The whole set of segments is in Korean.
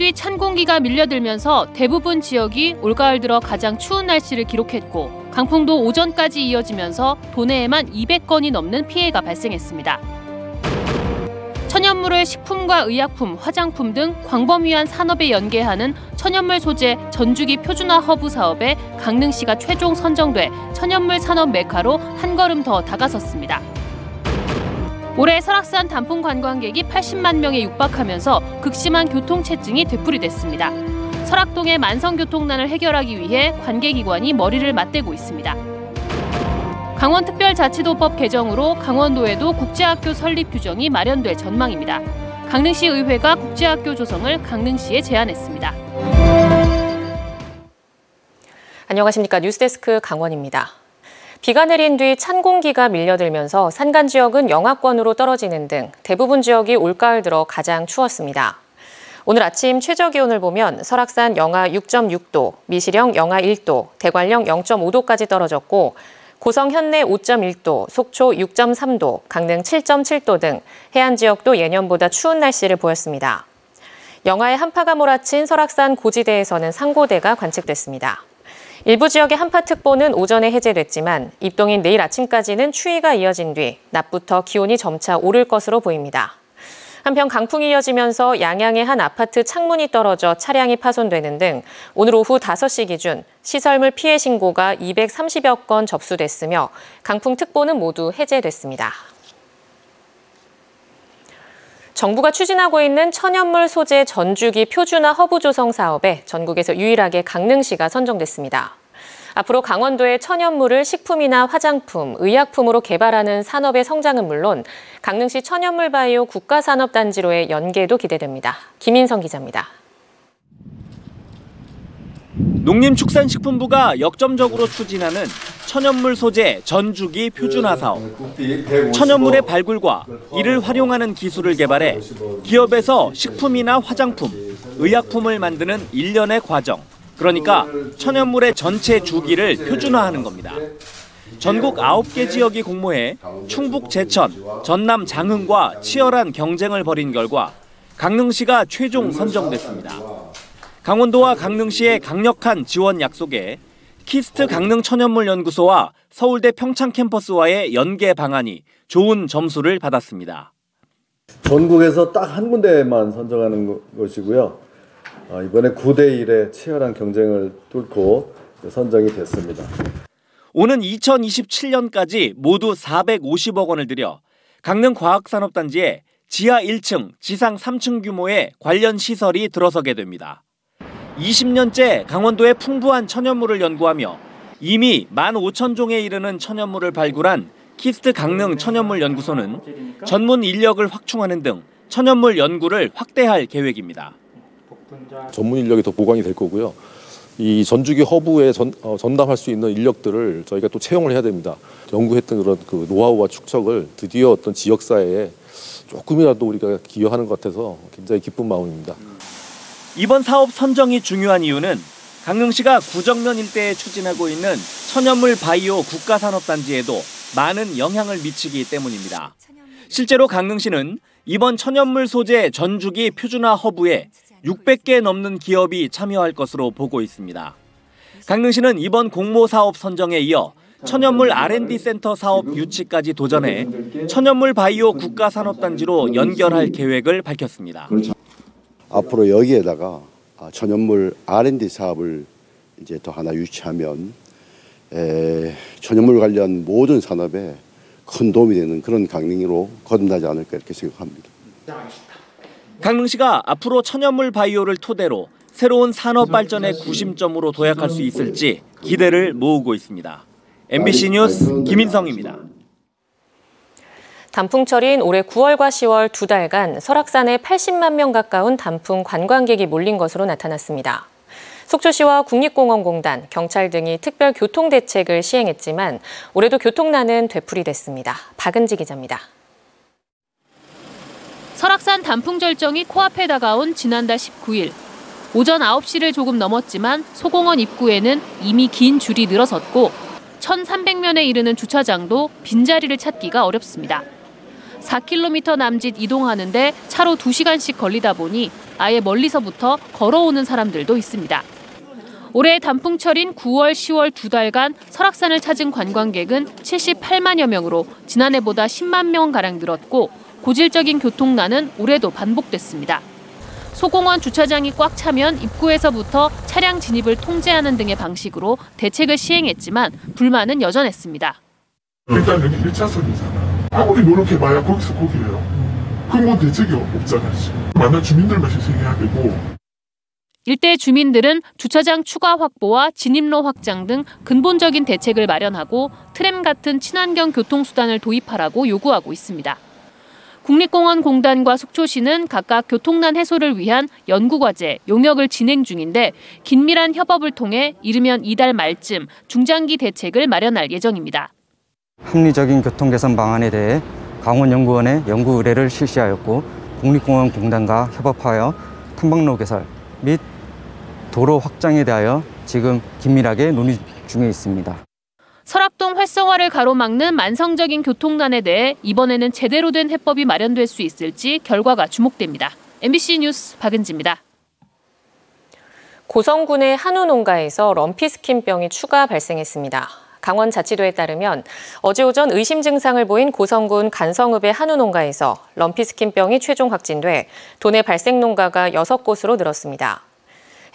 뒤 찬 공기가 밀려들면서 대부분 지역이 올가을 들어 가장 추운 날씨를 기록했고 강풍도 오전까지 이어지면서 도내에만 200건이 넘는 피해가 발생했습니다. 천연물을 식품과 의약품, 화장품 등 광범위한 산업에 연계하는 천연물 소재 전주기 표준화 허브 사업에 강릉시가 최종 선정돼 천연물 산업 메카로 한 걸음 더 다가섰습니다. 올해 설악산 단풍 관광객이 80만 명에 육박하면서 극심한 교통체증이 되풀이됐습니다. 설악동의 만성교통난을 해결하기 위해 관계기관이 머리를 맞대고 있습니다. 강원특별자치도법 개정으로 강원도에도 국제학교 설립 규정이 마련될 전망입니다. 강릉시 의회가 국제학교 조성을 강릉시에 제안했습니다. 안녕하십니까. 뉴스데스크 강원입니다. 비가 내린 뒤 찬 공기가 밀려들면서 산간 지역은 영하권으로 떨어지는 등 대부분 지역이 올가을 들어 가장 추웠습니다. 오늘 아침 최저기온을 보면 설악산 영하 6.6도, 미시령 영하 1도, 대관령 0.5도까지 떨어졌고 고성 현내 5.1도, 속초 6.3도, 강릉 7.7도 등 해안 지역도 예년보다 추운 날씨를 보였습니다. 영하의 한파가 몰아친 설악산 고지대에서는 상고대가 관측됐습니다. 일부 지역의 한파특보는 오전에 해제됐지만 입동인 내일 아침까지는 추위가 이어진 뒤 낮부터 기온이 점차 오를 것으로 보입니다. 한편 강풍이 이어지면서 양양의 한 아파트 창문이 떨어져 차량이 파손되는 등 오늘 오후 5시 기준 시설물 피해 신고가 230여 건 접수됐으며 강풍특보는 모두 해제됐습니다. 정부가 추진하고 있는 천연물 소재 전주기 표준화 허브 조성 사업에 전국에서 유일하게 강릉시가 선정됐습니다. 앞으로 강원도의 천연물을 식품이나 화장품, 의약품으로 개발하는 산업의 성장은 물론 강릉시 천연물 바이오 국가산업단지로의 연계도 기대됩니다. 김인성 기자입니다. 농림축산식품부가 역점적으로 추진하는 천연물 소재 전주기 표준화 사업. 천연물의 발굴과 이를 활용하는 기술을 개발해 기업에서 식품이나 화장품, 의약품을 만드는 일련의 과정, 그러니까 천연물의 전체 주기를 표준화하는 겁니다. 전국 9개 지역이 공모해 충북 제천, 전남 장흥과 치열한 경쟁을 벌인 결과 강릉시가 최종 선정됐습니다. 강원도와 강릉시의 강력한 지원 약속에 키스트 강릉 천연물 연구소와 서울대 평창 캠퍼스와의 연계 방안이 좋은 점수를 받았습니다. 전국에서 딱 한 군데만 선정하는 것이고요. 이번에 9대1의 치열한 경쟁을 뚫고 선정이 됐습니다. 오는 2027년까지 모두 450억 원을 들여 강릉과학산업단지에 지하 1층, 지상 3층 규모의 관련 시설이 들어서게 됩니다. 20년째 강원도의 풍부한 천연물을 연구하며 이미 15,000종에 이르는 천연물을 발굴한 키스트 강릉 천연물 연구소는 전문 인력을 확충하는 등 천연물 연구를 확대할 계획입니다. 전문 인력이 더 보강이 될 거고요. 이 전주기 허브에 전담할 수 있는 인력들을 저희가 또 채용을 해야 됩니다. 연구했던 그런 그 노하우와 축적을 드디어 어떤 지역사회에 조금이라도 우리가 기여하는 것 같아서 굉장히 기쁜 마음입니다. 이번 사업 선정이 중요한 이유는 강릉시가 구정면 일대에 추진하고 있는 천연물 바이오 국가산업단지에도 많은 영향을 미치기 때문입니다. 실제로 강릉시는 이번 천연물 소재 전주기 표준화 허브에 600개 넘는 기업이 참여할 것으로 보고 있습니다. 강릉시는 이번 공모 사업 선정에 이어 천연물 R&D 센터 사업 유치까지 도전해 천연물 바이오 국가산업단지로 연결할 계획을 밝혔습니다. 앞으로 여기에다가 천연물 R&D 사업을 이제 더 하나 유치하면 천연물 관련 모든 산업에 큰 도움이 되는 그런 강릉으로 거듭나지 않을까 이렇게 생각합니다. 강릉시가 앞으로 천연물 바이오를 토대로 새로운 산업 발전의 구심점으로 도약할 수 있을지 기대를 모으고 있습니다. MBC 뉴스 김인성입니다. 단풍철인 올해 9월과 10월 2달간 설악산에 80만 명 가까운 단풍 관광객이 몰린 것으로 나타났습니다. 속초시와 국립공원공단, 경찰 등이 특별 교통대책을 시행했지만 올해도 교통난은 되풀이됐습니다. 박은지 기자입니다. 설악산 단풍 절정이 코앞에 다가온 지난달 19일. 오전 9시를 조금 넘었지만 소공원 입구에는 이미 긴 줄이 늘어섰고 1,300면에 이르는 주차장도 빈자리를 찾기가 어렵습니다. 4km 남짓 이동하는데 차로 2시간씩 걸리다 보니 아예 멀리서부터 걸어오는 사람들도 있습니다. 올해 단풍철인 9월, 10월 2달간 설악산을 찾은 관광객은 78만여 명으로 지난해보다 10만 명가량 늘었고 고질적인 교통난은 올해도 반복됐습니다. 소공원 주차장이 꽉 차면 입구에서부터 차량 진입을 통제하는 등의 방식으로 대책을 시행했지만 불만은 여전했습니다. 일단 여기 1차선이잖아. 아무리 노력해봐야 거기서 거기래요. 근본 대책이 없잖아. 만난 주민들만 희생해야 되고. 일대 주민들은 주차장 추가 확보와 진입로 확장 등 근본적인 대책을 마련하고 트램 같은 친환경 교통수단을 도입하라고 요구하고 있습니다. 국립공원공단과 속초시는 각각 교통난 해소를 위한 연구과제, 용역을 진행 중인데 긴밀한 협업을 통해 이르면 이달 말쯤 중장기 대책을 마련할 예정입니다. 합리적인 교통 개선 방안에 대해 강원연구원에 연구 의뢰를 실시하였고 국립공원공단과 협업하여 탐방로 개설 및 도로 확장에 대하여 지금 긴밀하게 논의 중에 있습니다. 설악동 활성화를 가로막는 만성적인 교통난에 대해 이번에는 제대로 된 해법이 마련될 수 있을지 결과가 주목됩니다. MBC 뉴스 박은지입니다. 고성군의 한우 농가에서 럼피스킨병이 추가 발생했습니다. 강원자치도에 따르면 어제 오전 의심 증상을 보인 고성군 간성읍의 한우 농가에서 럼피스킨병이 최종 확진돼 도내 발생 농가가 6곳으로 늘었습니다.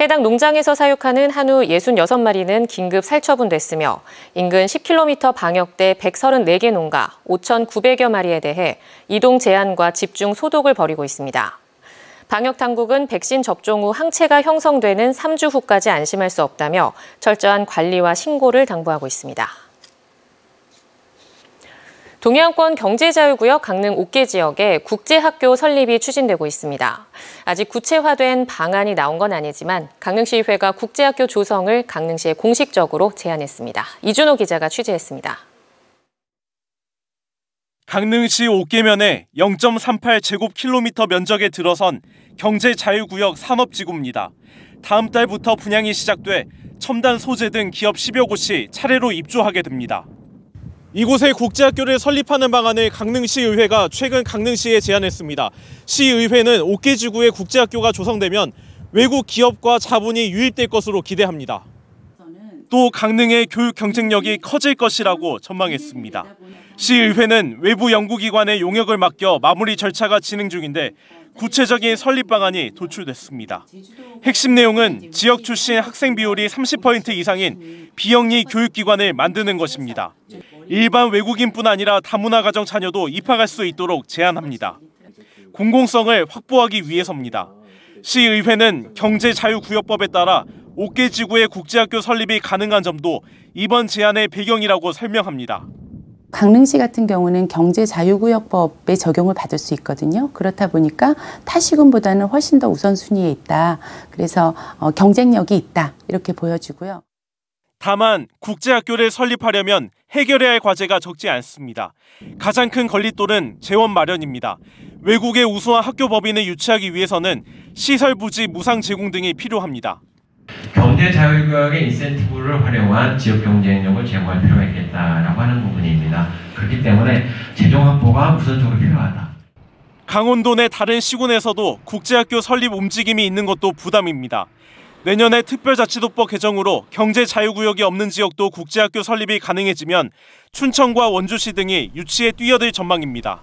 해당 농장에서 사육하는 한우 66마리는 긴급 살처분됐으며 인근 10km 방역대 134개 농가 5,900여 마리에 대해 이동 제한과 집중 소독을 벌이고 있습니다. 방역당국은 백신 접종 후 항체가 형성되는 3주 후까지 안심할 수 없다며 철저한 관리와 신고를 당부하고 있습니다. 동해안권 경제자유구역 강릉 옥계 지역에 국제학교 설립이 추진되고 있습니다. 아직 구체화된 방안이 나온 건 아니지만 강릉시의회가 국제학교 조성을 강릉시에 공식적으로 제안했습니다. 이준호 기자가 취재했습니다. 강릉시 옥계면에 0.38제곱킬로미터 면적에 들어선 경제자유구역 산업지구입니다. 다음 달부터 분양이 시작돼 첨단 소재 등 기업 10여 곳이 차례로 입주하게 됩니다. 이곳에 국제학교를 설립하는 방안을 강릉시의회가 최근 강릉시에 제안했습니다. 시의회는 옥계지구에 국제학교가 조성되면 외국 기업과 자본이 유입될 것으로 기대합니다. 또 강릉의 교육 경쟁력이 커질 것이라고 전망했습니다. 시의회는 외부 연구기관에 용역을 맡겨 마무리 절차가 진행 중인데 구체적인 설립 방안이 도출됐습니다. 핵심 내용은 지역 출신 학생 비율이 30% 이상인 비영리 교육기관을 만드는 것입니다. 일반 외국인뿐 아니라 다문화 가정 자녀도 입학할 수 있도록 제한합니다. 공공성을 확보하기 위해서입니다. 시의회는 경제자유구역법에 따라 옥계지구의 국제학교 설립이 가능한 점도 이번 제안의 배경이라고 설명합니다. 강릉시 같은 경우는 경제자유구역법의 적용을 받을 수 있거든요. 그렇다 보니까 타시군보다는 훨씬 더 우선순위에 있다. 그래서 경쟁력이 있다. 이렇게 보여지고요. 다만 국제학교를 설립하려면 해결해야 할 과제가 적지 않습니다. 가장 큰 걸림돌은 재원 마련입니다. 외국의 우수한 학교 법인을 유치하기 위해서는 시설 부지 무상 제공 등이 필요합니다. 경제자유구역의 인센티브를 활용한 지역 경쟁력을 제공할 필요가 있겠다라고 하는 부분입니다. 그렇기 때문에 재정 확보가 우선적으로 필요하다. 강원도 내 다른 시군에서도 국제학교 설립 움직임이 있는 것도 부담입니다. 내년에 특별자치도법 개정으로 경제자유구역이 없는 지역도 국제학교 설립이 가능해지면 춘천과 원주시 등이 유치에 뛰어들 전망입니다.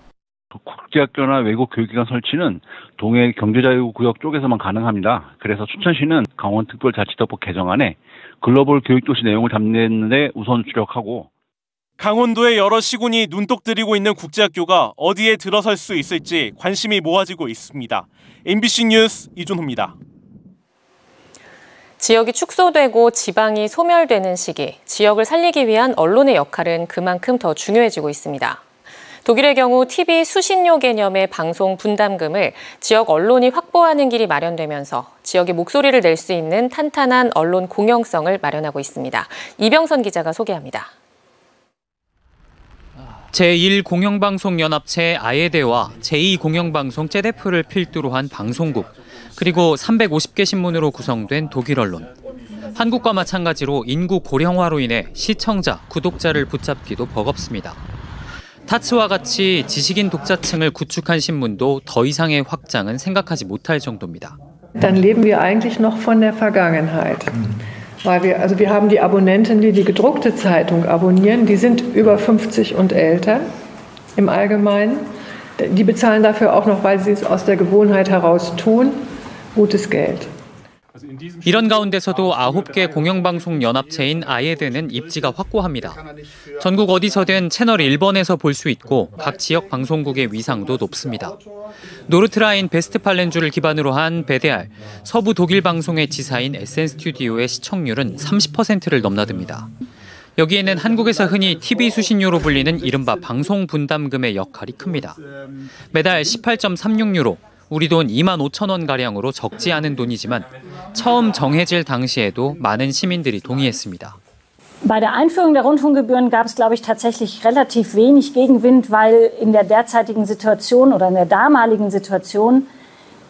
국제학교나 외국 교육기관 설치는 동해 경제자유구역 쪽에서만 가능합니다. 그래서 춘천시는 강원특별자치도법 개정안에 글로벌 교육도시 내용을 담는 데 우선 주력하고 강원도의 여러 시군이 눈독 들이고 있는 국제학교가 어디에 들어설 수 있을지 관심이 모아지고 있습니다. MBC 뉴스 이준호입니다. 지역이 축소되고 지방이 소멸되는 시기, 지역을 살리기 위한 언론의 역할은 그만큼 더 중요해지고 있습니다. 독일의 경우 TV 수신료 개념의 방송 분담금을 지역 언론이 확보하는 길이 마련되면서 지역의 목소리를 낼 수 있는 탄탄한 언론 공영성을 마련하고 있습니다. 이병선 기자가 소개합니다. 제1공영방송연합체 아예대와 제2공영방송 제데프를 필두로 한 방송국, 그리고 350개 신문으로 구성된 독일 언론. 한국과 마찬가지로 인구 고령화로 인해 시청자, 구독자를 붙잡기도 버겁습니다. 타츠와 같이 지식인 독자층을 구축한 신문도 더 이상의 확장은 생각하지 못할 정도입니다. Dann leben wir eigentlich noch von der Vergangenheit. Weil wir haben die Abonnenten, die die gedruckte Zeitung abonnieren, die sind über 50 und älter im Allgemeinen. Die bezahlen dafür auch noch, weil sie es aus der Gewohnheit heraus tun, gutes Geld. 이런 가운데서도 9개 공영방송 연합체인 아예드는 입지가 확고합니다. 전국 어디서든 채널 1번에서 볼 수 있고 각 지역 방송국의 위상도 높습니다. 노르트라인 베스트팔렌주를 기반으로 한 BDR, 서부 독일 방송의 지사인 SN스튜디오의 시청률은 30%를 넘나듭니다. 여기에는 한국에서 흔히 TV 수신료로 불리는 이른바 방송 분담금의 역할이 큽니다. 매달 18.36유로, 우리 돈 25,000원가량으로 적지 않은 돈이지만 처음 정해질 당시에도 많은 시민들이 동의했습니다. Bei der Einführung der Rundfunkgebühren gab es, glaube ich, tatsächlich relativ wenig Gegenwind, weil in der derzeitigen Situation oder in der damaligen Situation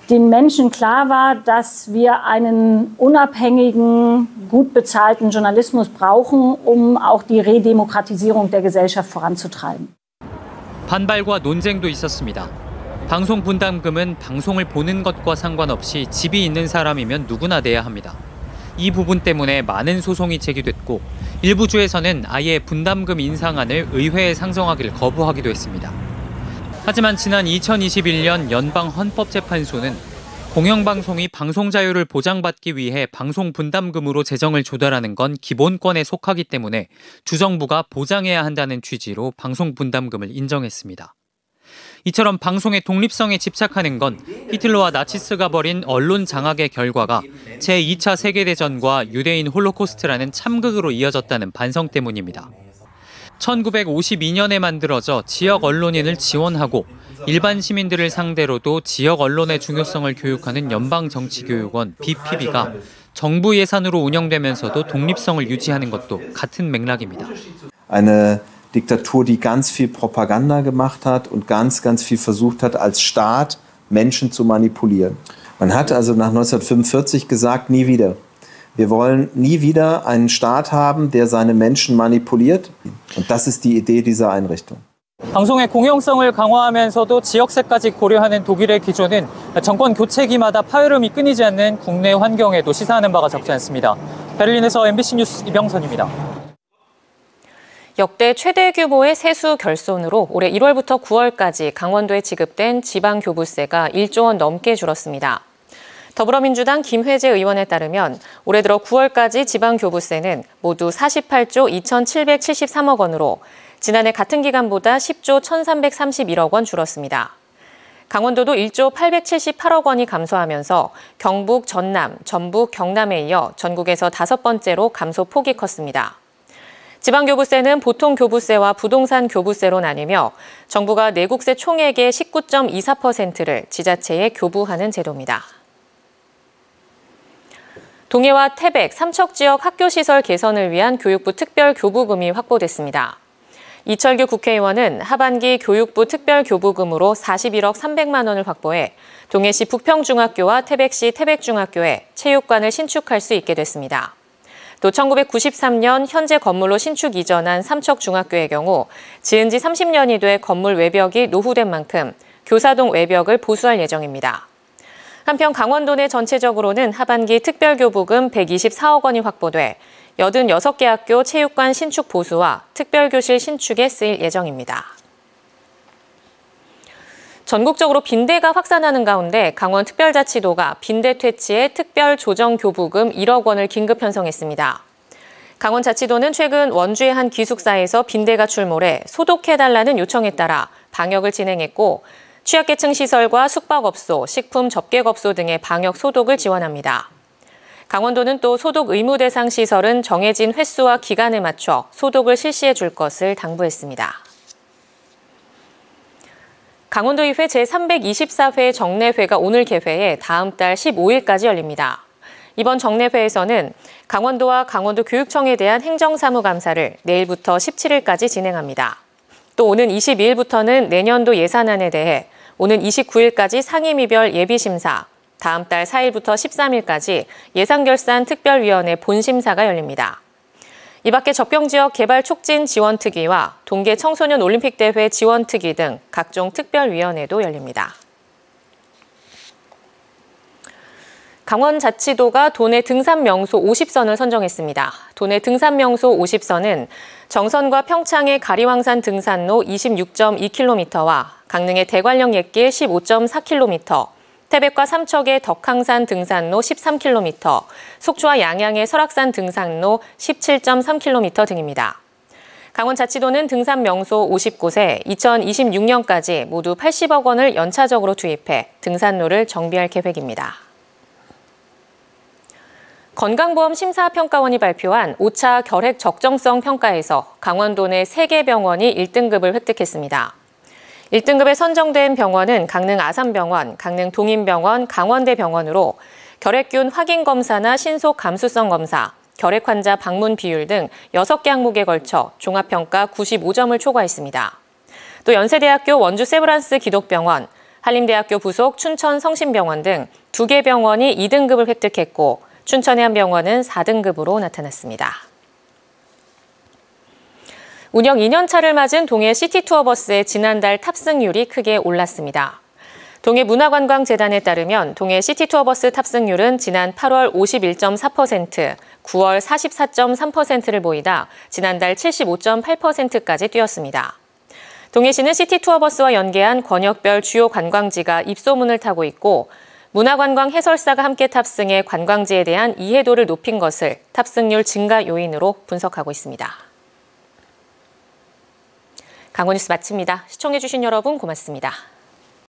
den Menschen klar war, dass wir einen unabhängigen, gut bezahlten Journalismus brauchen, um auch die Redemokratisierung der Gesellschaft voranzutreiben. 반발과 논쟁도 있었습니다. 방송 분담금은 방송을 보는 것과 상관없이 집이 있는 사람이면 누구나 내야 합니다. 이 부분 때문에 많은 소송이 제기됐고 일부 주에서는 아예 분담금 인상안을 의회에 상정하기를 거부하기도 했습니다. 하지만 지난 2021년 연방헌법재판소는 공영방송이 방송 자유를 보장받기 위해 방송 분담금으로 재정을 조달하는 건 기본권에 속하기 때문에 주정부가 보장해야 한다는 취지로 방송 분담금을 인정했습니다. 이처럼 방송의 독립성에 집착하는 건 히틀러와 나치스가 벌인 언론 장악의 결과가 제2차 세계대전과 유대인 홀로코스트라는 참극으로 이어졌다는 반성 때문입니다. 1952년에 만들어져 지역 언론인을 지원하고 일반 시민들을 상대로도 지역 언론의 중요성을 교육하는 연방정치교육원 BPB가 정부 예산으로 운영되면서도 독립성을 유지하는 것도 같은 맥락입니다. Diktatur, die ganz viel Propaganda gemacht hat und ganz viel versucht hat, als Staat Menschen zu manipulieren. Man hat also nach 1945 gesagt, nie wieder. Wir wollen nie wieder einen Staat haben, der seine Menschen manipuliert. Und das ist die Idee dieser Einrichtung. 방송의 공영성을 강화하면서도 지역세까지 고려하는 독일의 기조는 정권 교체기마다 파열음이 끊이지 않는 국내 환경에도 시사하는 바가 적지 않습니다. 베를린에서 MBC 뉴스 이병선입니다. 역대 최대 규모의 세수 결손으로 올해 1월부터 9월까지 강원도에 지급된 지방교부세가 1조 원 넘게 줄었습니다. 더불어민주당 김회재 의원에 따르면 올해 들어 9월까지 지방교부세는 모두 48조 2,773억 원으로 지난해 같은 기간보다 10조 1,331억 원 줄었습니다. 강원도도 1조 878억 원이 감소하면서 경북, 전남, 전북, 경남에 이어 전국에서 5번째로 감소 폭이 컸습니다. 지방교부세는 보통교부세와 부동산 교부세로 나뉘며 정부가 내국세 총액의 19.24%를 지자체에 교부하는 제도입니다. 동해와 태백, 삼척 지역 학교시설 개선을 위한 교육부 특별교부금이 확보됐습니다. 이철규 국회의원은 하반기 교육부 특별교부금으로 41억 300만 원을 확보해 동해시 북평중학교와 태백시 태백중학교에 체육관을 신축할 수 있게 됐습니다. 또 1993년 현재 건물로 신축 이전한 삼척중학교의 경우 지은 지 30년이 돼 건물 외벽이 노후된 만큼 교사동 외벽을 보수할 예정입니다. 한편 강원도 내 전체적으로는 하반기 특별교부금 124억 원이 확보돼 86개 학교 체육관 신축 보수와 특별교실 신축에 쓰일 예정입니다. 전국적으로 빈대가 확산하는 가운데 강원특별자치도가 빈대 퇴치에 특별조정교부금 1억 원을 긴급 편성했습니다. 강원자치도는 최근 원주의 한 기숙사에서 빈대가 출몰해 소독해달라는 요청에 따라 방역을 진행했고 취약계층 시설과 숙박업소, 식품 접객업소 등의 방역 소독을 지원합니다. 강원도는 또 소독 의무 대상 시설은 정해진 횟수와 기간에 맞춰 소독을 실시해 줄 것을 당부했습니다. 강원도의회 제324회 정례회가 오늘 개회해 다음 달 15일까지 열립니다. 이번 정례회에서는 강원도와 강원도 교육청에 대한 행정사무감사를 내일부터 17일까지 진행합니다. 또 오는 22일부터는 내년도 예산안에 대해 오는 29일까지 상임위별 예비심사, 다음 달 4일부터 13일까지 예산결산 특별위원회 본심사가 열립니다. 이 밖에 접경지역 개발 촉진 지원특위와 동계 청소년 올림픽대회 지원특위 등 각종 특별위원회도 열립니다. 강원자치도가 도내 등산 명소 50선을 선정했습니다. 도내 등산 명소 50선은 정선과 평창의 가리왕산 등산로 26.2km와 강릉의 대관령 옛길 15.4km, 태백과 삼척의 덕항산 등산로 13km, 속초와 양양의 설악산 등산로 17.3km 등입니다. 강원자치도는 등산 명소 50곳에 2026년까지 모두 80억 원을 연차적으로 투입해 등산로를 정비할 계획입니다. 건강보험 심사평가원이 발표한 5차 결핵 적정성 평가에서 강원도 내 3개 병원이 1등급을 획득했습니다. 1등급에 선정된 병원은 강릉 아산병원, 강릉 동인병원, 강원대병원으로 결핵균 확인 검사나 신속 감수성 검사, 결핵 환자 방문 비율 등 6개 항목에 걸쳐 종합평가 95점을 초과했습니다. 또 연세대학교 원주 세브란스 기독병원, 한림대학교 부속 춘천 성심병원 등 2개 병원이 2등급을 획득했고 춘천의 한 병원은 4등급으로 나타났습니다. 운영 2년차를 맞은 동해 시티투어버스의 지난달 탑승률이 크게 올랐습니다. 동해문화관광재단에 따르면 동해 시티투어버스 탑승률은 지난 8월 51.4%, 9월 44.3%를 보이다 지난달 75.8%까지 뛰었습니다. 동해시는 시티투어버스와 연계한 권역별 주요 관광지가 입소문을 타고 있고 문화관광 해설사가 함께 탑승해 관광지에 대한 이해도를 높인 것을 탑승률 증가 요인으로 분석하고 있습니다. 강원뉴스 마칩니다. 시청해주신 여러분 고맙습니다.